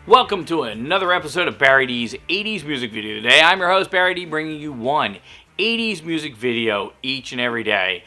Welcome to another episode of Barry D's 80s Music Video. Today, I'm your host, Barry D, bringing you one 80s music video each and every day.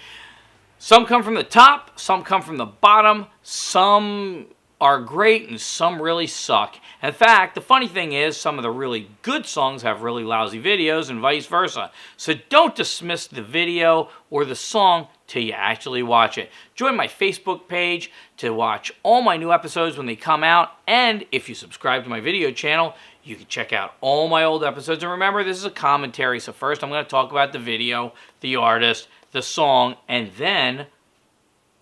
Some come from the top, some come from the bottom, some are great, and some really suck. In fact, the funny thing is, some of the really good songs have really lousy videos and vice versa. So don't dismiss the video or the song till you actually watch it. Join my Facebook page to watch all my new episodes when they come out, and if you subscribe to my video channel, you can check out all my old episodes. And remember, this is a commentary, so first I'm going to talk about the video, the artist, the song, and then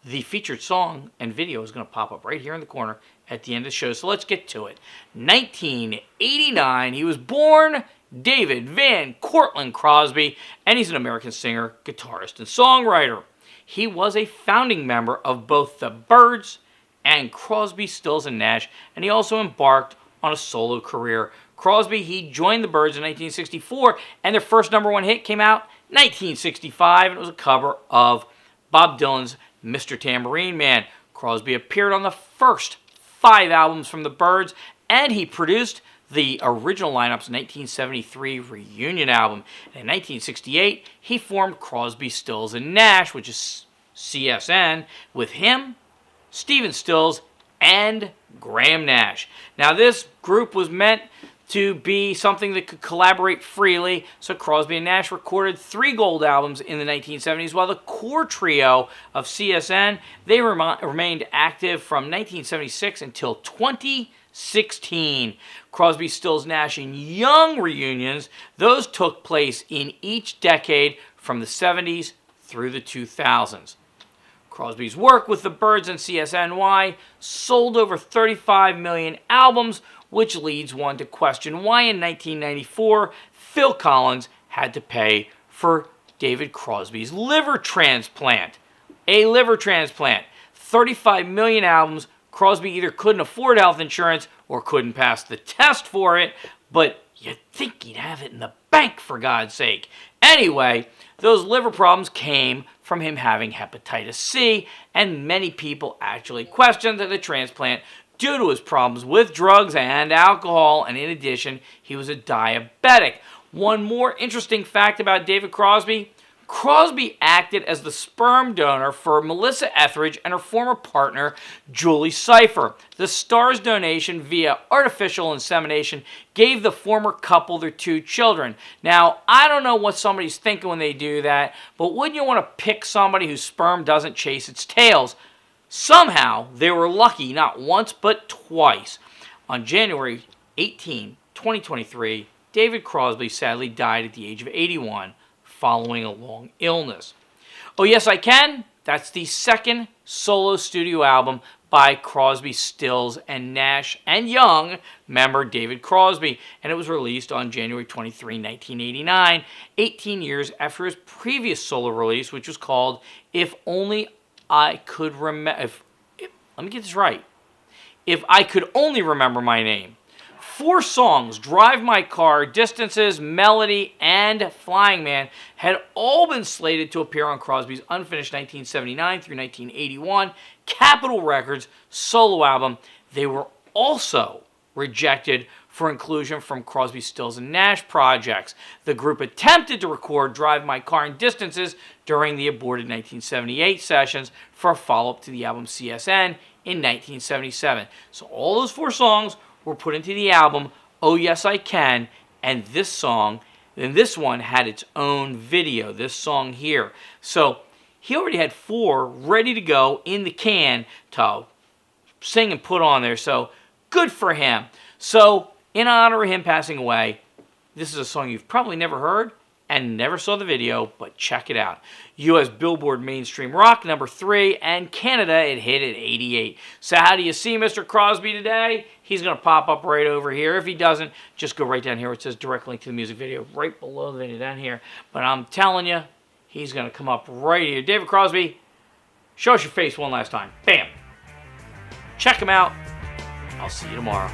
the featured song and video is going to pop up right here in the corner at the end of the show. So let's get to it. 1989, he was born David Van Cortlandt Crosby, and he's an American singer, guitarist, and songwriter. He was a founding member of both the Byrds and Crosby, Stills, and Nash, and he also embarked on a solo career. Crosby, he joined the Byrds in 1964, and their first number one hit came out in 1965, and it was a cover of Bob Dylan's Mr. Tambourine Man. Crosby appeared on the first 5 albums from the Byrds, and he produced the original lineup's 1973 reunion album. And in 1968, he formed Crosby, Stills, and Nash, which is CSN, with him, Stephen Stills, and Graham Nash. Now, this group was meant to be something that could collaborate freely, so Crosby and Nash recorded 3 gold albums in the 1970s, while the core trio of CSN, they remained active from 1976 until 2016. Crosby, Stills, Nash, and Young reunions, those took place in each decade from the 70s through the 2000s. Crosby's work with the Byrds and CSNY sold over 35 million albums, which leads one to question why in 1994 Phil Collins had to pay for David Crosby's liver transplant. A liver transplant. 35 million albums. Crosby either couldn't afford health insurance or couldn't pass the test for it, but you'd think he'd have it in the bank, for God's sake. Anyway, those liver problems came from him having hepatitis C, and many people actually questioned the transplant due to his problems with drugs and alcohol, and in addition, he was a diabetic. One more interesting fact about David Crosby: Crosby acted as the sperm donor for Melissa Etheridge and her former partner, Julie Cypher. The star's donation via artificial insemination gave the former couple their 2 children. Now, I don't know what somebody's thinking when they do that, but wouldn't you want to pick somebody whose sperm doesn't chase its tails? Somehow, they were lucky not once but twice. On January 18, 2023, David Crosby sadly died at the age of 81 following a long illness. Oh Yes I Can, that's the second solo studio album by Crosby, Stills, and Nash and Young member David Crosby, and it was released on January 23, 1989, 18 years after his previous solo release, which was called If Only I Could Remember. Let me get this right. If I Could Only Remember My Name. 4 songs, Drive My Car, Distances, Melody, and Flying Man, had all been slated to appear on Crosby's unfinished 1979 through 1981 Capitol Records solo album. They were also rejected for inclusion from Crosby, Stills, and Nash projects. The group attempted to record Drive My Car and Distances during the aborted 1978 sessions for a follow-up to the album CSN in 1977. So all those 4 songs were put into the album Oh Yes I Can, and this one had its own video, this song here. So he already had 4 ready to go in the can to sing and put on there, so good for him. So in honor of him passing away, this is a song you've probably never heard and never saw the video, but check it out. U.S. Billboard Mainstream Rock, number 3, and Canada, it hit at 88. So how do you see Mr. Crosby today? He's going to pop up right over here. If he doesn't, just go right down here where it says direct link to the music video, right below the video down here. But I'm telling you, he's going to come up right here. David Crosby, show us your face one last time. Bam. Check him out. I'll see you tomorrow.